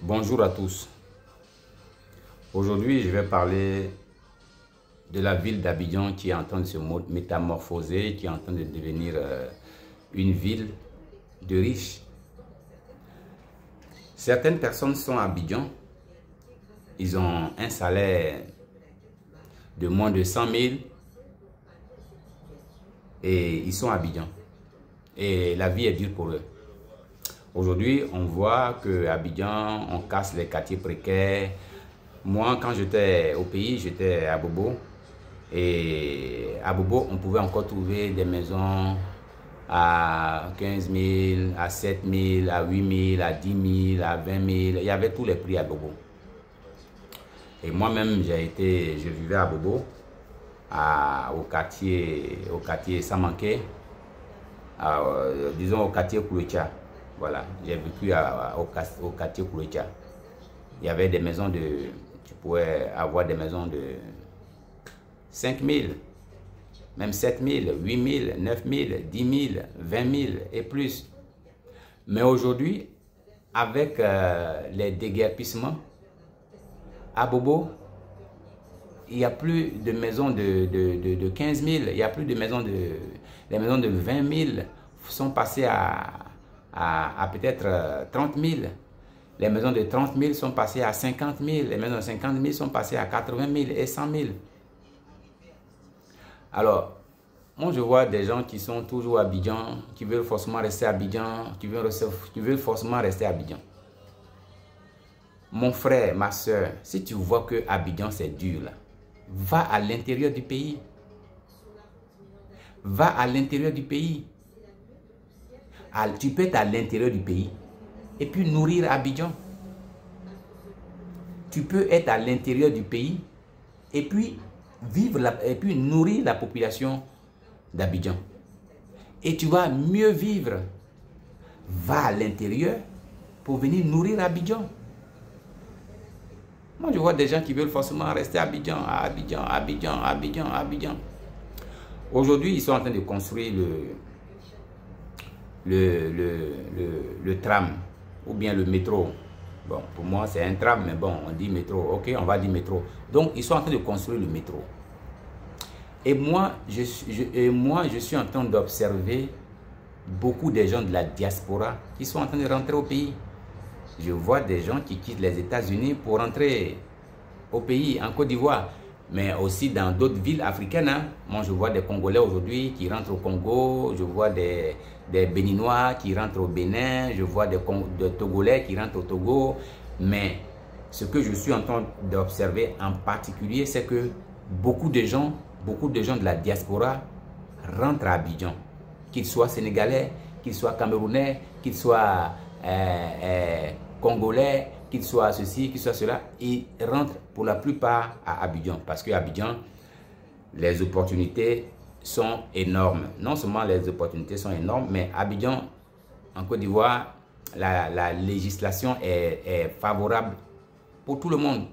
Bonjour à tous. Aujourd'hui, je vais parler de la ville d'Abidjan qui est en train de se métamorphoser, qui est en train de devenir une ville de riches. Certaines personnes sont à Abidjan, ils ont un salaire de moins de 100 000 et ils sont à Abidjan. Et la vie est dure pour eux. Aujourd'hui, on voit qu'à Abidjan, on casse les quartiers précaires. Moi, quand j'étais au pays, j'étais à Bobo. Et à Bobo, on pouvait encore trouver des maisons à 15 000, à 7 000, à 8 000, à 10 000, à 20 000. Il y avait tous les prix à Bobo. Et moi-même, je vivais à Bobo, au quartier Samanké, disons au quartier Koulecha. Voilà, j'ai vécu au quartier Koulecha. Il y avait des maisons tu pouvais avoir des maisons de 5 000, même 7 000, 8 000, 9 000, 10 000, 20 000 et plus. Mais aujourd'hui, avec les déguerpissements, à Bobo, il n'y a plus de maisons de 15 000, il n'y a plus de maisons les maisons de 20 000 sont passées à peut-être 30 000. Les maisons de 30 000 sont passées à 50 000. Les maisons de 50 000 sont passées à 80 000 et 100 000. Alors, moi je vois des gens qui sont toujours à Abidjan, qui veulent forcément rester à Abidjan, qui veulent forcément rester à Abidjan. Mon frère, ma soeur, si tu vois que Abidjan c'est dur, là, va à l'intérieur du pays. Va à l'intérieur du pays. Tu peux être à l'intérieur du pays et puis nourrir Abidjan. Tu peux être à l'intérieur du pays et puis nourrir la population d'Abidjan. Et tu vas mieux vivre. Va à l'intérieur pour venir nourrir Abidjan. Moi, je vois des gens qui veulent forcément rester à Abidjan, à Abidjan, à Abidjan, à Abidjan, à Abidjan. Aujourd'hui, ils sont en train de construire le tram ou bien le métro. Bon, pour moi, c'est un tram, mais bon, on dit métro. Ok, on va dire métro. Donc, ils sont en train de construire le métro. Et moi, je suis en train d'observer beaucoup de gens de la diaspora qui sont en train de rentrer au pays. Je vois des gens qui quittent les États-Unis pour rentrer au pays, en Côte d'Ivoire, mais aussi dans d'autres villes africaines. Hein. Moi, je vois des Congolais aujourd'hui qui rentrent au Congo, je vois des Béninois qui rentrent au Bénin, je vois des Togolais qui rentrent au Togo. Mais ce que je suis en train d'observer en particulier, c'est que beaucoup de gens de la diaspora rentrent à Abidjan, qu'ils soient sénégalais, qu'ils soient camerounais, qu'ils soient congolais, qu'ils soient ceci, qu'ils soient cela, ils rentrent pour la plupart à Abidjan. Parce qu'à Abidjan, les opportunités sont énormes. Non seulement les opportunités sont énormes, mais Abidjan, en Côte d'Ivoire, la législation est favorable pour tout le monde.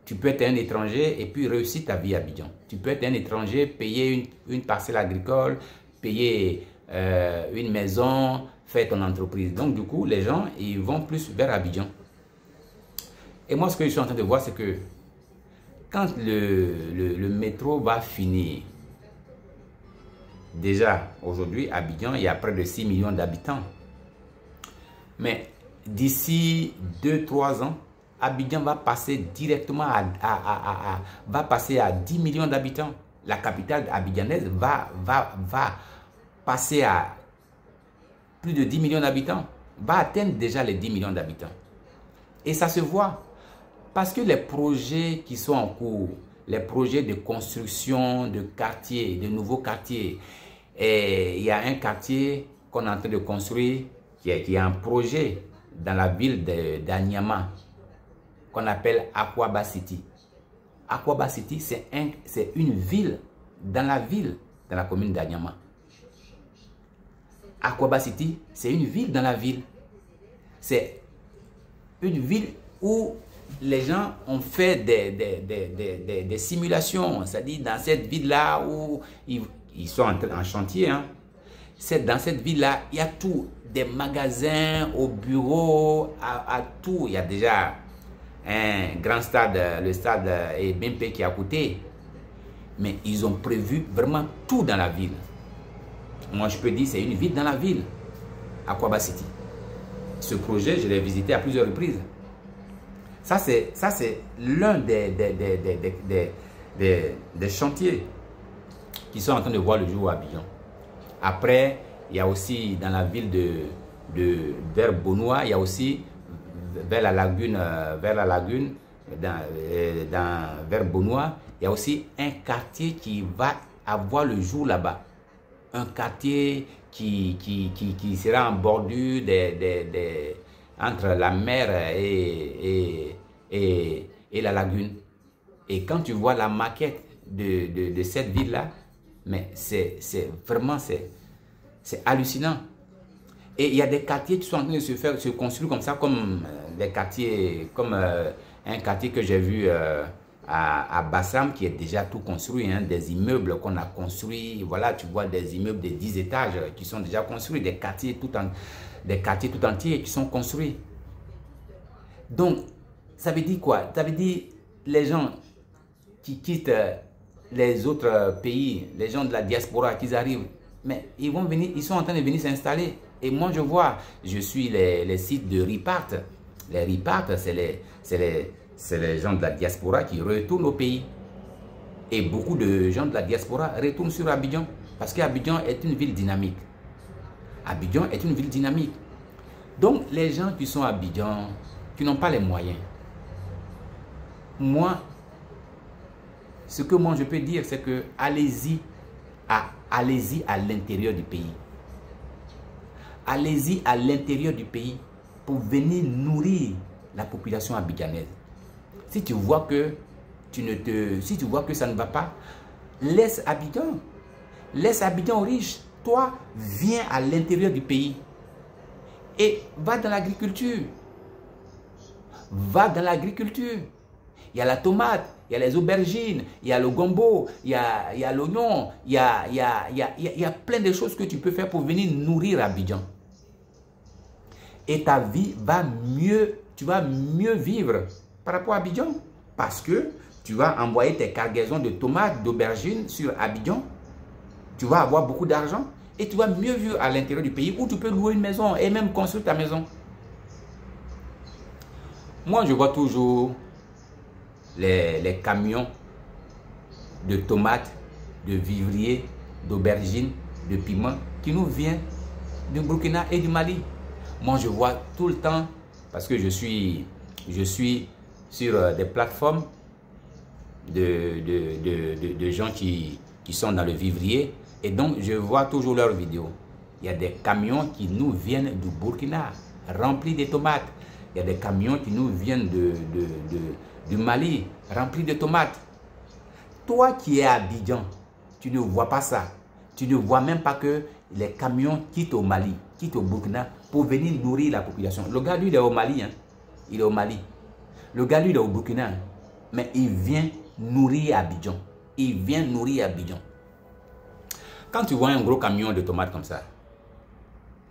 Tu peux être un étranger et puis réussir ta vie à Abidjan. Tu peux être un étranger, payer une parcelle agricole, payer une maison, faire ton entreprise. Donc du coup, les gens, ils vont plus vers Abidjan. Et moi, ce que je suis en train de voir, c'est que quand le métro va finir, déjà, aujourd'hui, à Abidjan, il y a près de 6 millions d'habitants. Mais d'ici 2-3 ans, Abidjan va passer directement va passer à 10 millions d'habitants. La capitale abidjanaise va passer à plus de 10 millions d'habitants, va atteindre déjà les 10 millions d'habitants. Et ça se voit. Parce que les projets qui sont en cours, les projets de construction de quartiers, de nouveaux quartiers, et il y a un quartier qu'on est en train de construire qui est un projet dans la ville d'Anyama qu'on appelle Akwaba City. Akwaba City, c'est une ville dans la commune d'Anyama. Akwaba City, c'est une ville dans la ville. C'est une ville où les gens ont fait des simulations. C'est-à-dire dans cette ville-là où ils sont en chantier. Hein. dans cette ville-là, il y a tout. Des magasins, au bureau, à tout. Il y a déjà un grand stade, le stade BMP qui est à côté. Mais ils ont prévu vraiment tout dans la ville. Moi, je peux dire c'est une ville dans la ville, Akwaaba City. Ce projet, je l'ai visité à plusieurs reprises. Ça, c'est l'un des chantiers qui sont en train de voir le jour à Abidjan. Après, il y a aussi dans la ville vers Bonoua, il y a aussi vers la lagune, vers Bonoua, il y a aussi un quartier qui va avoir le jour là-bas. Un quartier qui sera en bordure entre la mer et la lagune. Et quand tu vois la maquette de cette ville-là, mais c'est vraiment, c'est hallucinant. Et il y a des quartiers qui sont en train de se construire comme ça, comme des quartiers, comme un quartier que j'ai vu à Bassam, qui est déjà tout construit, hein, des immeubles qu'on a construits. Voilà, tu vois des immeubles de 10 étages qui sont déjà construits, des quartiers tout entiers qui sont construits. Donc, ça veut dire quoi? Ça veut dire les gens qui quittent les autres pays, les gens de la diaspora qui arrivent, mais ils vont venir, ils sont en train de venir s'installer. Et moi, je suis les sites de Ripart. Les Ripart, c'est les gens de la diaspora qui retournent au pays. Et beaucoup de gens de la diaspora retournent sur Abidjan. Parce qu'Abidjan est une ville dynamique. Abidjan est une ville dynamique. Donc, les gens qui sont à Abidjan, qui n'ont pas les moyens, moi, ce que moi je peux dire, c'est que allez-y à l'intérieur du pays. Allez-y à l'intérieur du pays pour venir nourrir la population abidjanaise. Si tu vois que ça ne va pas, laisse Abidjan aux riches. Toi, viens à l'intérieur du pays et va dans l'agriculture. Va dans l'agriculture. Il y a la tomate, il y a les aubergines, il y a le gombo, il y a l'oignon, il y a plein de choses que tu peux faire pour venir nourrir Abidjan. Et ta vie va mieux, tu vas mieux vivre par rapport à Abidjan. Parce que tu vas envoyer tes cargaisons de tomates, d'aubergines sur Abidjan. Tu vas avoir beaucoup d'argent et tu vas mieux vivre à l'intérieur du pays où tu peux louer une maison et même construire ta maison. Moi, je vois toujours les camions de tomates, de vivriers, d'aubergines, de piments qui nous viennent du Burkina et du Mali. Moi, je vois tout le temps, parce que je suis sur des plateformes de gens qui sont dans le vivrier, et donc je vois toujours leurs vidéos. Il y a des camions qui nous viennent du Burkina, remplis de tomates. Il y a des camions qui nous viennent du Mali, remplis de tomates. Toi qui es à Abidjan, tu ne vois pas ça. Tu ne vois même pas que les camions quittent au Mali, quittent au Burkina pour venir nourrir la population. Le gars, lui, il est au Mali. Hein. Il est au Mali. Le gars, lui, il est au Burkina. Hein. Mais il vient nourrir Abidjan. Il vient nourrir Abidjan. Quand tu vois un gros camion de tomates comme ça,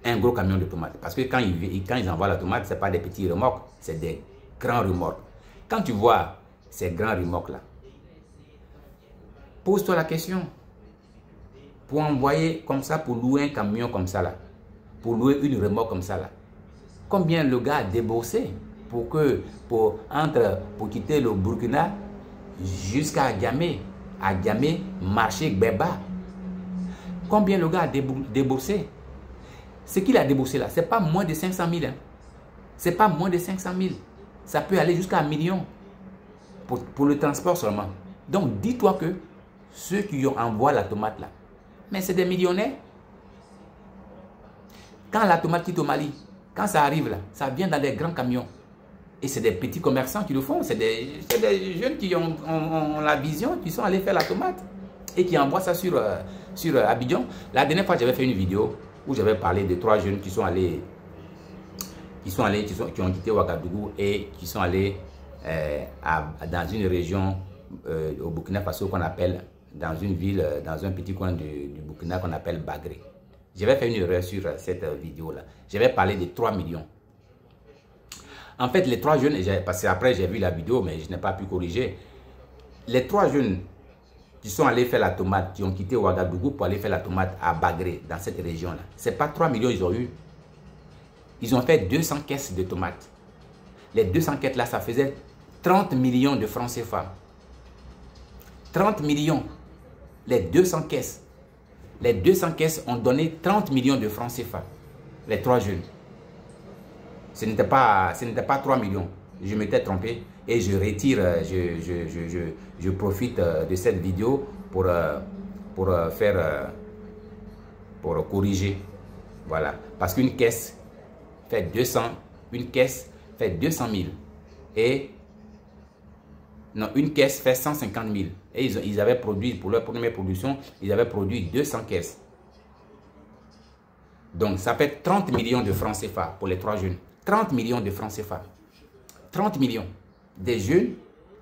un gros camion de tomates, parce que quand ils envoient la tomate, ce n'est pas des petits remorques, c'est des grands remorques. Quand tu vois ces grands remorques-là, pose-toi la question. Pour envoyer comme ça, pour louer un camion comme ça, là, pour louer une remorque comme ça, là, combien le gars a déboursé pour quitter le Burkina jusqu'à Adjamé, marché Gbeba. Combien le gars a déboursé? Ce qu'il a déboursé là, ce n'est pas moins de 500 000. Hein. Ce n'est pas moins de 500 000. Ça peut aller jusqu'à 1 million pour le transport seulement. Donc, dis-toi que ceux qui envoient la tomate là, mais c'est des millionnaires. Quand la tomate quitte au Mali, quand ça arrive là, ça vient dans des grands camions. Et c'est des petits commerçants qui le font. C'est des jeunes qui ont la vision, qui sont allés faire la tomate et qui envoient ça sur Abidjan. La dernière fois, j'avais fait une vidéo où j'avais parlé de 3 jeunes qui ont quitté Ouagadougou et qui sont allés dans une région au Burkina Faso qu'on appelle, dans une ville, dans un petit coin du Burkina qu'on appelle Bagré. Je vais faire une erreur sur cette vidéo-là. Je vais parler de 3 millions. En fait, les 3 jeunes, parce qu'après j'ai vu la vidéo, mais je n'ai pas pu corriger. Les 3 jeunes qui sont allés faire la tomate, qui ont quitté Ouagadougou pour aller faire la tomate à Bagré, dans cette région-là. Ce n'est pas 3 millions ils ont eu. Ils ont fait 200 caisses de tomates. Les 200 caisses là, ça faisait 30 millions de francs CFA. 30 millions. Les 200 caisses. Les 200 caisses ont donné 30 millions de francs CFA. Les 3 jeunes. Ce n'était pas 3 millions. Je m'étais trompé et je retire, je profite de cette vidéo pour corriger. Voilà. Parce qu'une caisse fait 200, une caisse fait 200 000. Et non, une caisse fait 150 000. Et ils avaient produit, pour leur première production, ils avaient produit 200 caisses. Donc, ça fait 30 millions de francs CFA pour les 3 jeunes. 30 millions de francs CFA. 30 millions. Des jeunes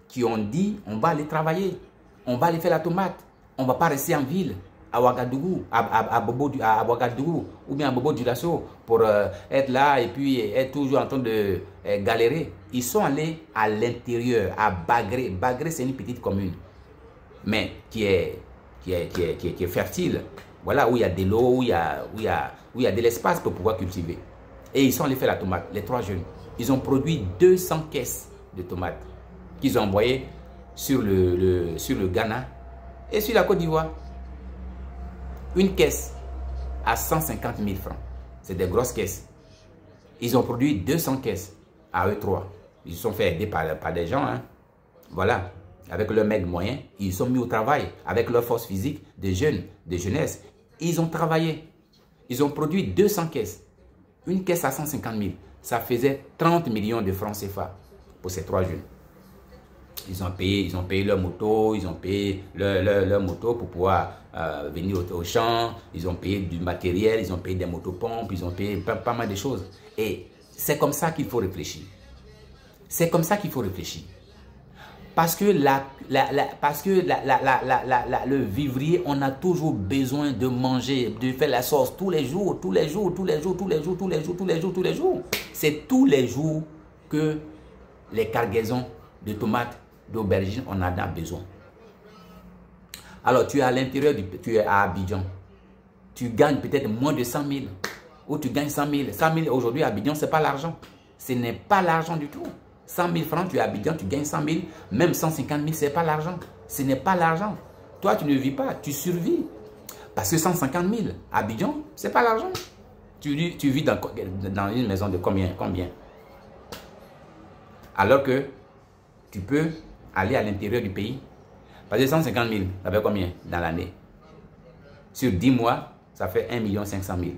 qui ont dit, on va aller travailler. On va aller faire la tomate. On ne va pas rester en ville, à Ouagadougou, à Ouagadougou, ou bien à Bobo Dioulasso, pour être là et puis être toujours en train de galérer. Ils sont allés à l'intérieur, à Bagré. Bagré, c'est une petite commune, mais qui est fertile. Voilà, où il y a de l'eau, où il y a de l'espace pour pouvoir cultiver. Et ils sont allés faire la tomate, les 3 jeunes. Ils ont produit 200 caisses de tomates qu'ils ont envoyées sur le Ghana et sur la Côte d'Ivoire. Une caisse à 150 000 francs. C'est des grosses caisses. Ils ont produit 200 caisses à eux 3. Ils se sont fait aider par des gens. Hein. Voilà. Avec leurs maigres moyens, ils sont mis au travail. Avec leur force physique, des jeunes, des jeunesses. Ils ont travaillé. Ils ont produit 200 caisses. Une caisse à 150 000. Ça faisait 30 millions de francs CFA pour ces 3 jeunes. Ils ont payé leur moto, ils ont payé leur moto pour pouvoir venir au champ, ils ont payé du matériel, ils ont payé des motopompes, ils ont payé pas mal de choses. Et c'est comme ça qu'il faut réfléchir. C'est comme ça qu'il faut réfléchir. Parce que, le vivrier, on a toujours besoin de manger, de faire la sauce tous les jours, tous les jours, tous les jours, tous les jours, tous les jours, tous les jours, tous les jours. C'est tous les jours que les cargaisons de tomates, d'aubergines, on en a besoin. Alors, tu es à l'intérieur, tu es à Abidjan. Tu gagnes peut-être moins de 100 000. Ou tu gagnes 100 000. 100 000 aujourd'hui à Abidjan, ce n'est pas l'argent. Ce n'est pas l'argent du tout. 100 000 francs, tu es à Abidjan, tu gagnes 100 000. Même 150 000, ce n'est pas l'argent. Ce n'est pas l'argent. Toi, tu ne vis pas, tu survis. Parce que 150 000 à Abidjan, ce n'est pas l'argent. Tu vis dans une maison de combien? Alors que tu peux aller à l'intérieur du pays. Parce que 150 000, ça fait combien dans l'année? Sur 10 mois, ça fait 1 500 000.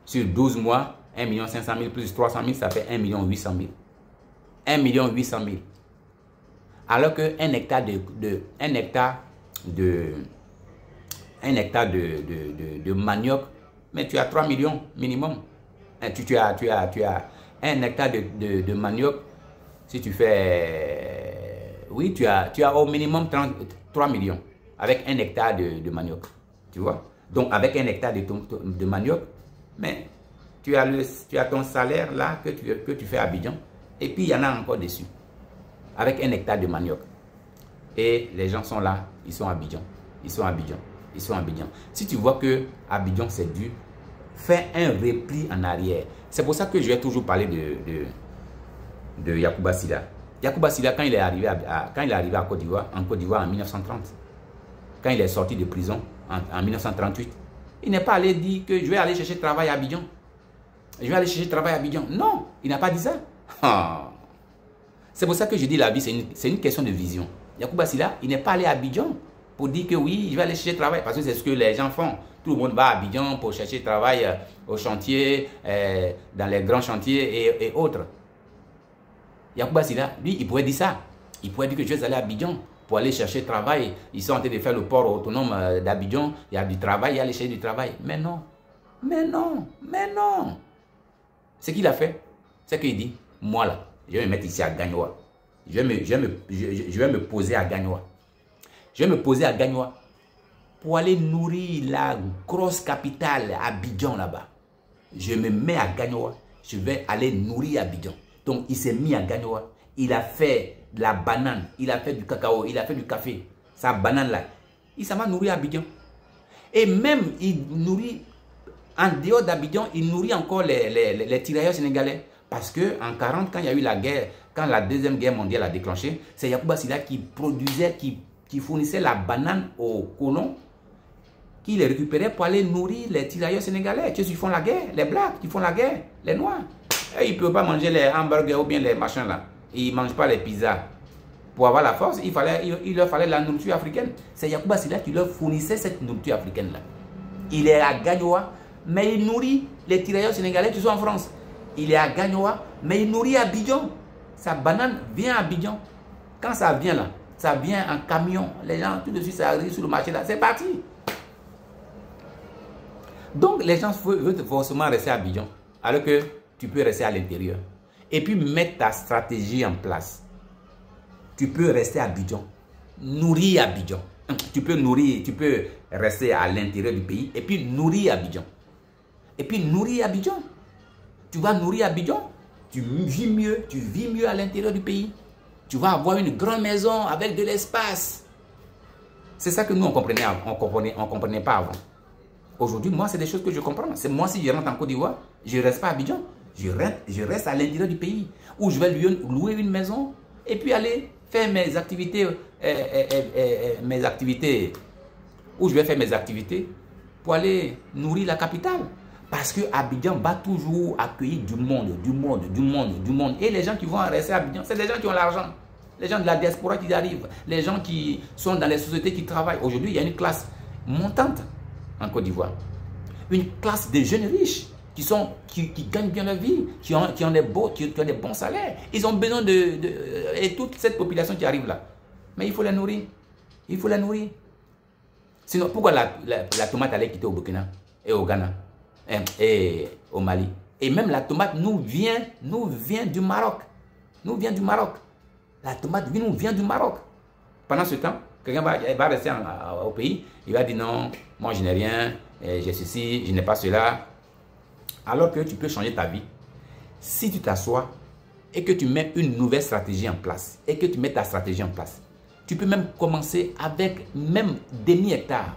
Sur 12 mois, 1 500 000 plus 300 000, ça fait 1 800 000. 1 800 000. Alors qu'un hectare de manioc, mais tu as 3 millions minimum. Tu as un hectare de manioc, si tu fais... Oui, tu as au minimum 3 millions avec un hectare de manioc. Tu vois? Donc, avec un hectare de manioc, mais tu as ton salaire là que tu fais à Abidjan. Et puis, il y en a encore dessus. Avec un hectare de manioc. Et les gens sont là, ils sont à Abidjan. Ils sont à Abidjan. Ils sont à Abidjan. Si tu vois que Abidjan, c'est dur, fais un repli en arrière. C'est pour ça que je vais toujours parler de Yacouba Sila. Yacouba Sila, quand il est arrivé en Côte d'Ivoire en 1930, quand il est sorti de prison en 1938, il n'est pas allé dire que je vais aller chercher travail à Abidjan. Je vais aller chercher travail à Abidjan. Non, il n'a pas dit ça. Ah. C'est pour ça que je dis la vie, c'est une question de vision. Yacouba Sila, il n'est pas allé à Abidjan pour dire que oui, je vais aller chercher travail. Parce que c'est ce que les gens font. Tout le monde va à Abidjan pour chercher travail au chantier, dans les grands chantiers et autres. Yacouba Sila, lui, il pouvait dire ça. Il pouvait dire que je vais aller à Abidjan pour aller chercher travail. Ils sont en train de faire le port autonome d'Abidjan. Il y a du travail, il y a aller chercher du travail. Mais non. Mais non. Mais non. Ce qu'il a fait, c'est qu'il dit, moi là, je vais me mettre ici à Gagnoa. Je vais me poser à Gagnoa. Je vais me poser à Gagnoa. pour aller nourrir la grosse capitale, Abidjan là-bas. Je me mets à Gagnoa, je vais aller nourrir Abidjan. Donc il s'est mis à Gagnoa, il a fait de la banane, il a fait du cacao, il a fait du café. Sa banane là, il s'en va nourrir Abidjan. Et même il nourrit, en dehors d'Abidjan, il nourrit encore les tirailleurs sénégalais. Parce qu'en 40, quand il y a eu la guerre, quand la deuxième guerre mondiale a déclenché, c'est Yacouba Silla qui produisait, qui fournissait la banane aux colons, qui les récupérait pour aller nourrir les tirailleurs sénégalais. Ceux qui font la guerre, les blacks qui font la guerre, les noirs. Et ils ne peuvent pas manger les hamburgers ou bien les machins là. Ils ne mangent pas les pizzas. Pour avoir la force, il leur fallait la nourriture africaine. C'est Yacouba Silla qui leur fournissait cette nourriture africaine là. Il est à Gagnoa, mais il nourrit les tirailleurs sénégalais qui sont en France. Il est à Gagnoa, mais il nourrit Abidjan. Sa banane vient à Abidjan. Quand ça vient là, ça vient en camion. Les gens, tout de suite, ça arrive sur le marché là. C'est parti. Donc, les gens veulent forcément rester à Abidjan, alors que tu peux rester à l'intérieur. Et puis, mettre ta stratégie en place. Tu peux rester à Abidjan, nourrir Abidjan. Tu peux rester à l'intérieur du pays et puis nourrir Abidjan. Et puis, nourrir Abidjan. Tu vas nourrir Abidjan, tu vis mieux à l'intérieur du pays. Tu vas avoir une grande maison avec de l'espace. C'est ça que nous, on comprenait pas avant. Aujourd'hui, moi, c'est des choses que je comprends. C'est moi, si je rentre en Côte d'Ivoire, je ne reste pas à Abidjan. Je reste à l'intérieur du pays, où je vais louer une maison et puis aller faire mes activités, où je vais faire mes activités pour aller nourrir la capitale. Parce que Abidjan va toujours accueillir du monde. Et les gens qui vont rester à Abidjan, c'est les gens qui ont l'argent. Les gens de la diaspora qui arrivent. Les gens qui sont dans les sociétés qui travaillent. Aujourd'hui, il y a une classe montante en Côte d'Ivoire. Une classe de jeunes riches qui gagnent bien leur vie, qui ont des bons salaires. Ils ont besoin et toute cette population qui arrive là. Mais il faut les nourrir. Il faut les nourrir. Sinon, pourquoi la tomate allait quitter au Burkina et au Ghana et au Mali? Et même la tomate nous vient du Maroc. La tomate nous vient du Maroc. Pendant ce temps, quelqu'un va rester au pays, il va dire non, moi je n'ai rien, j'ai ceci, je n'ai pas cela. Alors que tu peux changer ta vie si tu t'assois et que tu mets une nouvelle stratégie en place. Et que tu mets ta stratégie en place. Tu peux même commencer avec même demi-hectare.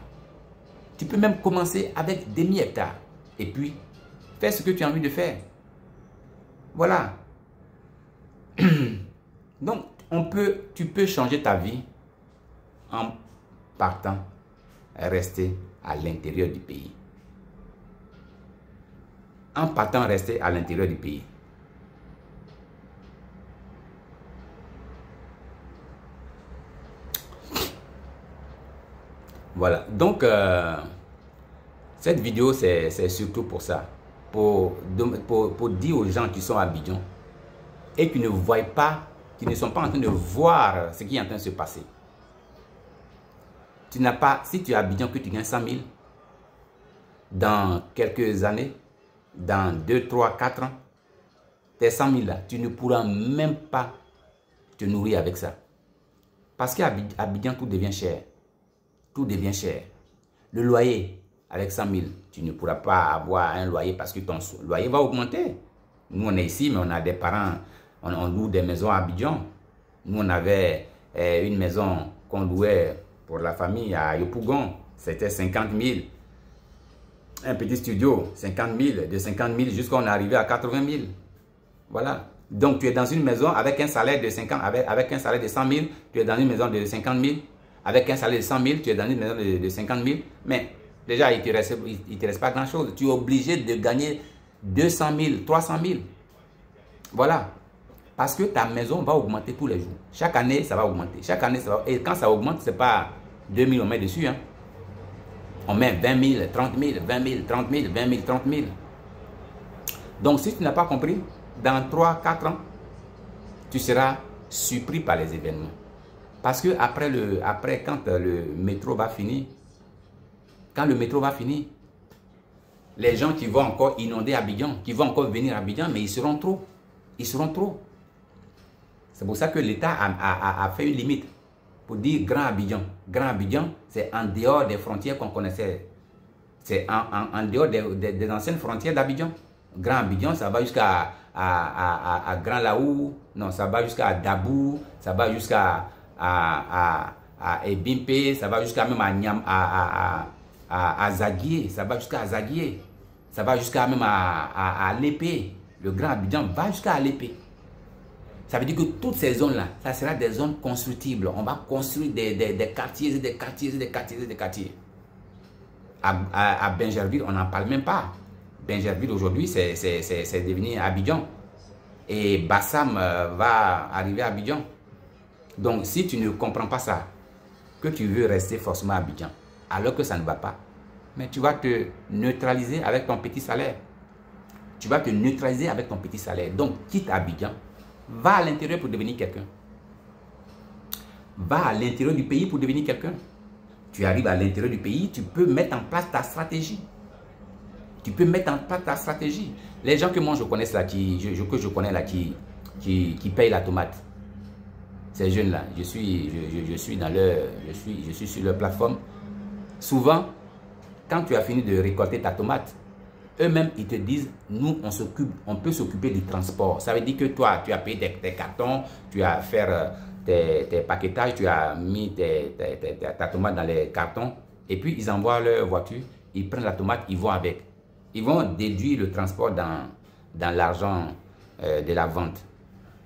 Tu peux même commencer avec demi-hectare. Et puis, fais ce que tu as envie de faire. Voilà. Donc, tu peux changer ta vie en partant rester à l'intérieur du pays. En partant rester à l'intérieur du pays. Voilà. Donc, cette vidéo, c'est surtout pour ça. Pour dire aux gens qui sont à Abidjan et qui ne voient pas, qui ne sont pas en train de voir ce qui est en train de se passer. Tu n'as pas, si tu es à Abidjan que tu gagnes 100 000, dans quelques années, dans 2, 3, 4 ans, tes 100 000 là, tu ne pourras même pas te nourrir avec ça. Parce qu'à Abidjan, tout devient cher. Tout devient cher. Le loyer, avec 100 000, tu ne pourras pas avoir un loyer parce que ton loyer va augmenter. Nous, on est ici, mais on a des parents, on loue des maisons à Abidjan. Nous, on avait une maison qu'on louait pour la famille à Yopougon. C'était 50 000. Un petit studio, 50 000. De 50 000 jusqu'à on est arrivé à 80 000. Voilà. Donc, tu es dans une maison avec un salaire de 50, avec un salaire de 100 000. Tu es dans une maison de 50 000. Avec un salaire de 100 000, tu es dans une maison de 50 000. Mais déjà, il ne te reste pas grand-chose. Tu es obligé de gagner 200 000, 300 000. Voilà. Parce que ta maison va augmenter tous les jours. Chaque année, ça va augmenter. Chaque année, ça va. Et quand ça augmente, ce n'est pas 2 000 on met dessus. Hein. On met 20 000, 30 000, 20 000, 30 000, 20 000, 30 000. Donc, si tu n'as pas compris, dans 3, 4 ans, tu seras surpris par les événements. Parce que après quand le métro va finir, les gens qui vont encore inonder Abidjan, qui vont encore venir à Abidjan, mais ils seront trop. Ils seront trop. C'est pour ça que l'État a fait une limite pour dire Grand Abidjan. Grand Abidjan, c'est en dehors des frontières qu'on connaissait. C'est en dehors des anciennes frontières d'Abidjan. Grand Abidjan, ça va jusqu'à Grand Laou, non, ça va jusqu'à Dabou, ça va jusqu'à Ebimpe, ça va jusqu'à même à Zaguié, ça va jusqu'à Zaguié, ça va jusqu'à même à Lépé. Le Grand Abidjan va jusqu'à Lépé. Ça veut dire que toutes ces zones-là, ça sera des zones constructibles. On va construire des quartiers et des quartiers et des quartiers et des quartiers. À Bingerville, on n'en parle même pas. Bingerville aujourd'hui, c'est devenu Abidjan. Et Bassam va arriver à Abidjan. Donc, si tu ne comprends pas ça, que tu veux rester forcément à Abidjan, alors que ça ne va pas, mais tu vas te neutraliser avec ton petit salaire. Tu vas te neutraliser avec ton petit salaire. Donc, quitte Abidjan, va à l'intérieur pour devenir quelqu'un. Va à l'intérieur du pays pour devenir quelqu'un. Tu arrives à l'intérieur du pays, tu peux mettre en place ta stratégie. Tu peux mettre en place ta stratégie. Les gens que moi je connais là, que je connais là, qui payent la tomate. Ces jeunes-là, je suis dans leur, je suis sur leur plateforme. Souvent, quand tu as fini de récolter ta tomate, eux-mêmes, ils te disent, nous, on peut s'occuper du transport. Ça veut dire que toi, tu as payé tes cartons, tu as fait tes paquetages, tu as mis ta tomate dans les cartons, et puis ils envoient leur voiture, ils prennent la tomate, ils vont avec. Ils vont déduire le transport dans l'argent de la vente.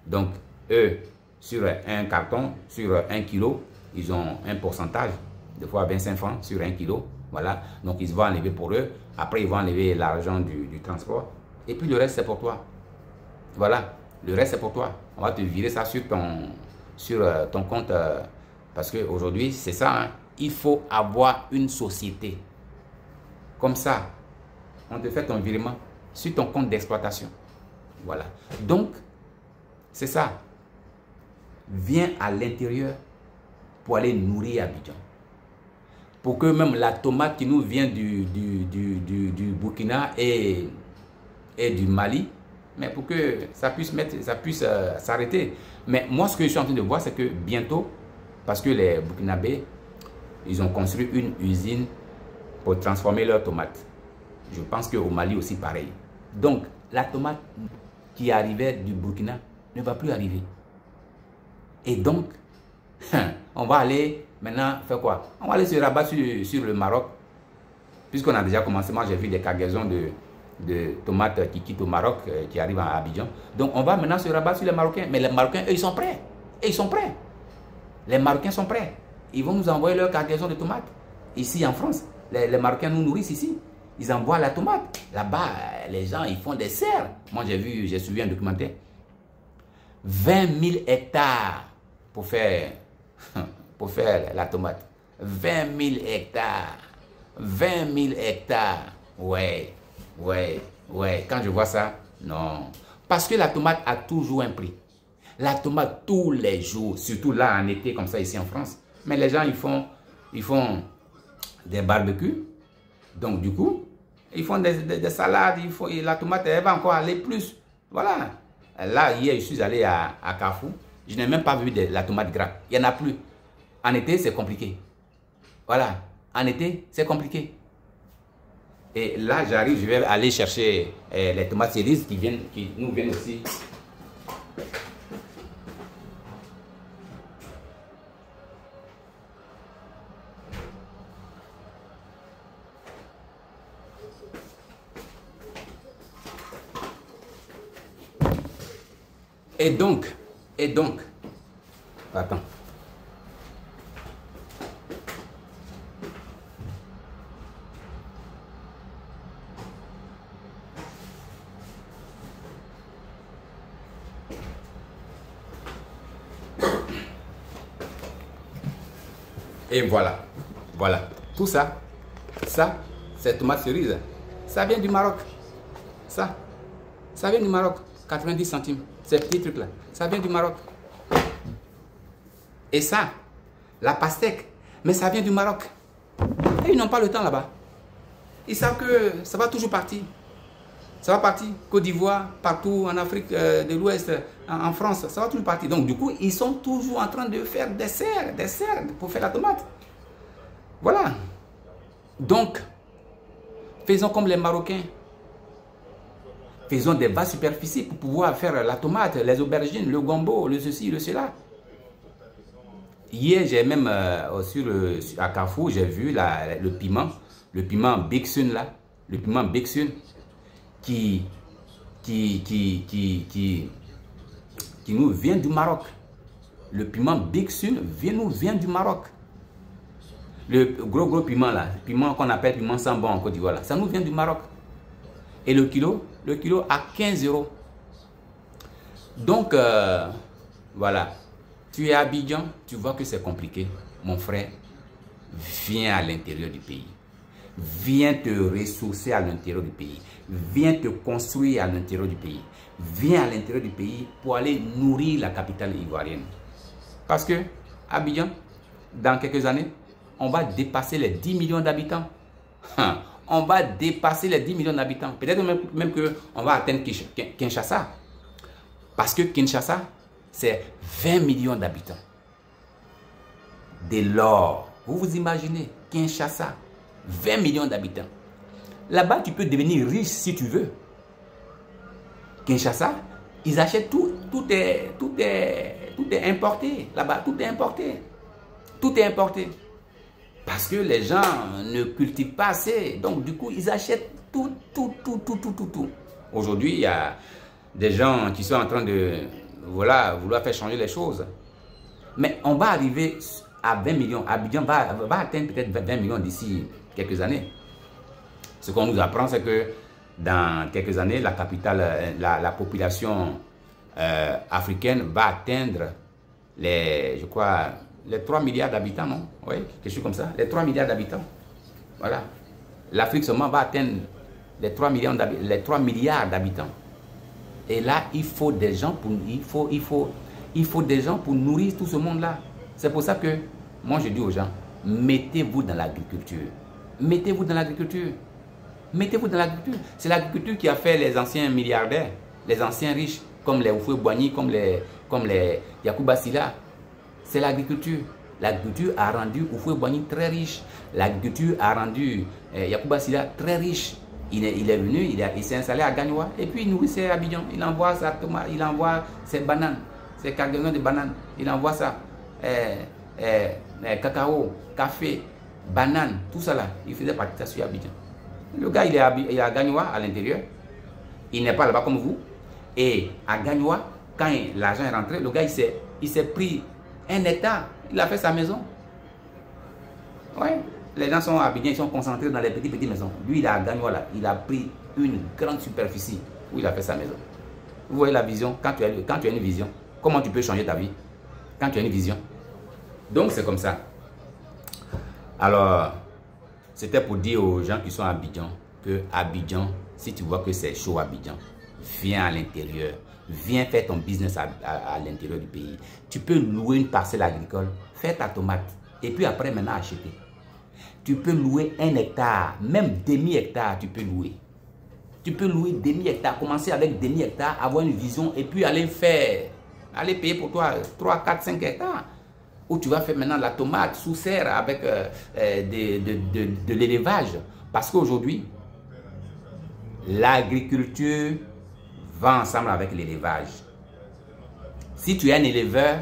Donc, eux, sur un carton, sur 1 kilo, ils ont un pourcentage, des fois 25 francs sur 1 kilo. Voilà, donc ils vont enlever pour eux. Après, ils vont enlever l'argent du transport. Et puis le reste, c'est pour toi. Voilà, le reste, c'est pour toi. On va te virer ça sur ton compte. Parce qu'aujourd'hui, c'est ça. Hein, il faut avoir une société. Comme ça, on te fait ton virement sur ton compte d'exploitation. Voilà. Donc, c'est ça. Viens à l'intérieur pour aller nourrir Abidjan. Pour que même la tomate qui nous vient du Burkina et du Mali, mais pour que ça puisse s'arrêter. Mais moi, ce que je suis en train de voir, c'est que bientôt, parce que les Burkinabés, ils ont construit une usine pour transformer leurs tomates. Je pense qu'au Mali aussi pareil. Donc, la tomate qui arrivait du Burkina ne va plus arriver. Et donc, on va aller maintenant faire quoi? On va aller se rabattre sur le Maroc. Puisqu'on a déjà commencé, moi j'ai vu des cargaisons de tomates qui quittent au Maroc, qui arrivent à Abidjan. Donc on va maintenant se rabattre sur les Marocains. Mais les Marocains, eux, ils sont prêts. Et ils sont prêts. Les Marocains sont prêts. Ils vont nous envoyer leur cargaison de tomates. Ici en France, les Marocains nous nourrissent ici. Ils envoient la tomate. Là-bas, les gens, ils font des serres. Moi j'ai suivi un documentaire. 20 000 hectares pour faire la tomate. 20 000 hectares. 20 000 hectares. Ouais. Quand je vois ça, non. Parce que la tomate a toujours un prix. La tomate tous les jours, surtout là en été comme ça ici en France. Mais les gens, ils font des barbecues. Donc du coup, ils font des salades. La tomate, elle va encore aller plus. Voilà. Là, hier, je suis allé à Carrefour. Je n'ai même pas vu de la tomate grappe. Il n'y en a plus. En été, c'est compliqué. Voilà. En été, c'est compliqué. Et là, j'arrive, je vais aller chercher les tomates cerises qui nous viennent aussi. Et donc, attends. Et voilà, tout ça, c'est tomate cerise, ça vient du Maroc, ça vient du Maroc, 90 centimes, ces petits trucs là, ça vient du Maroc. Et ça, la pastèque, mais ça vient du Maroc. Et ils n'ont pas le temps là-bas. Ils savent que ça va toujours partir. Ça va partir. Côte d'Ivoire, partout en Afrique de l'Ouest, en France, ça va toujours partir. Donc du coup, ils sont toujours en train de faire des serres pour faire la tomate. Voilà. Donc, faisons comme les Marocains. Faisons des basses superficies pour pouvoir faire la tomate, les aubergines, le gombo, le ceci, le cela. Hier, j'ai même à Carrefour, j'ai vu le piment Bixun là, le piment Bixun qui nous vient du Maroc. Le piment Bixun nous vient du Maroc. Le gros piment là, piment qu'on appelle piment Sambon en Côte d'Ivoire, ça nous vient du Maroc. Et le kilo à 15 €. Donc, voilà. Tu es à Abidjan, tu vois que c'est compliqué. Mon frère, viens à l'intérieur du pays. Viens te ressourcer à l'intérieur du pays. Viens te construire à l'intérieur du pays. Viens à l'intérieur du pays pour aller nourrir la capitale ivoirienne. Parce que Abidjan, dans quelques années, on va dépasser les 10 millions d'habitants. On va dépasser les 10 millions d'habitants. Peut-être même qu'on va atteindre Kinshasa. Parce que Kinshasa, c'est 20 millions d'habitants. Dès lors, vous imaginez, Kinshasa, 20 millions d'habitants. Là-bas, tu peux devenir riche si tu veux. Kinshasa, ils achètent tout est importé. Là-bas, tout est importé. Tout est importé. Parce que les gens ne cultivent pas assez. Donc, du coup, ils achètent tout. Aujourd'hui, il y a des gens qui sont en train de vouloir faire changer les choses. Mais on va arriver à 20 millions. Abidjan va atteindre peut-être 20 millions d'ici quelques années. Ce qu'on nous apprend, c'est que dans quelques années, la capitale, la population africaine va atteindre je crois, les 3 milliards d'habitants, non? Oui, quelque chose comme ça. Les 3 milliards d'habitants. Voilà. L'Afrique seulement va atteindre les 3 milliards d'habitants. Et là, il faut des gens pour des gens pour nourrir tout ce monde-là. C'est pour ça que moi je dis aux gens, mettez-vous dans l'agriculture. Mettez-vous dans l'agriculture. Mettez-vous dans l'agriculture. C'est l'agriculture qui a fait les anciens milliardaires, les anciens riches, comme les Houphouët-Boigny, comme les Yacouba Silla. C'est l'agriculture. L'agriculture a rendu Houphouët-Boigny très riche. L'agriculture a rendu Yacouba Silla très riche. Il est venu, il s'est installé à Gagnoua et puis il nourrissait Abidjan. Il envoie sa tomate, il envoie ses bananes, ses cargaisons de bananes. Il envoie ça, cacao, café, bananes, tout ça là. Il faisait partie de ça sur Abidjan. Le gars, il est à Gagnoua à l'intérieur. Il n'est pas là-bas comme vous. Et à Gagnoua, quand l'argent est rentré, le gars, il s'est pris 1 hectare. Il a fait sa maison. Ouais. Les gens sont à Abidjan, ils sont concentrés dans les petites maisons. Lui, il est à Gagnoua là. Il a pris une grande superficie où il a fait sa maison. Vous voyez la vision, quand tu as une vision, comment tu peux changer ta vie? Quand tu as une vision. Donc, c'est comme ça. Alors, c'était pour dire aux gens qui sont à Abidjan que Abidjan, si tu vois que c'est chaud à Abidjan, viens à l'intérieur. Viens faire ton business à l'intérieur du pays. Tu peux louer une parcelle agricole, faire ta tomate et puis après maintenant acheter. Tu peux louer 1 hectare, même demi-hectare, tu peux louer. Tu peux louer demi-hectare, commencer avec demi-hectare, avoir une vision et puis aller payer pour toi 3, 4, 5 hectares. Où tu vas faire maintenant la tomate sous serre avec de l'élevage. Parce qu'aujourd'hui, l'agriculture va ensemble avec l'élevage. Si tu es un éleveur,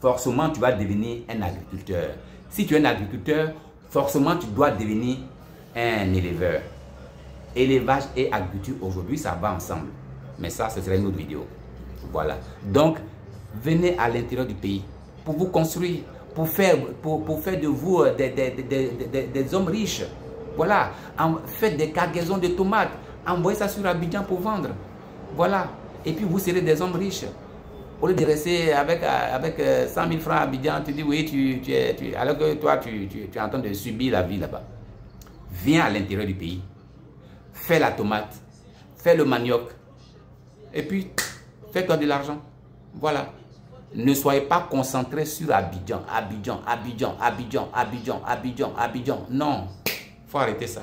forcément tu vas devenir un agriculteur. Si tu es un agriculteur, forcément tu dois devenir un éleveur. Élevage et agriculture, aujourd'hui, ça va ensemble. Mais ça, ce serait une autre vidéo. Voilà. Donc, venez à l'intérieur du pays pour vous construire, pour faire de vous des hommes riches. Voilà. Faites des cargaisons de tomates. Envoyez ça sur Abidjan pour vendre. Voilà. Et puis, vous serez des hommes riches. Au lieu de rester avec 100 000 francs à Abidjan, tu dis oui, alors que toi, tu es en train de subir la vie là-bas. Viens à l'intérieur du pays. Fais la tomate. Fais le manioc. Et puis, fais-toi de l'argent. Voilà. Ne soyez pas concentrés sur Abidjan, Abidjan, Abidjan, Abidjan, Abidjan, Abidjan, Abidjan. Non. Il faut arrêter ça.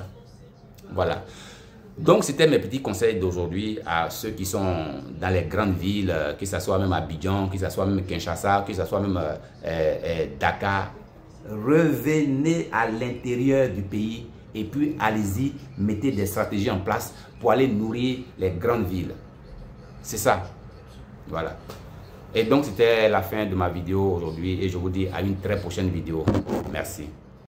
Voilà. Donc, c'était mes petits conseils d'aujourd'hui à ceux qui sont dans les grandes villes, que ce soit même Abidjan, que ce soit même Kinshasa, que ce soit même Dakar. Revenez à l'intérieur du pays et puis allez-y, mettez des stratégies en place pour aller nourrir les grandes villes. C'est ça. Voilà. Et donc, c'était la fin de ma vidéo aujourd'hui et je vous dis à une très prochaine vidéo. Merci.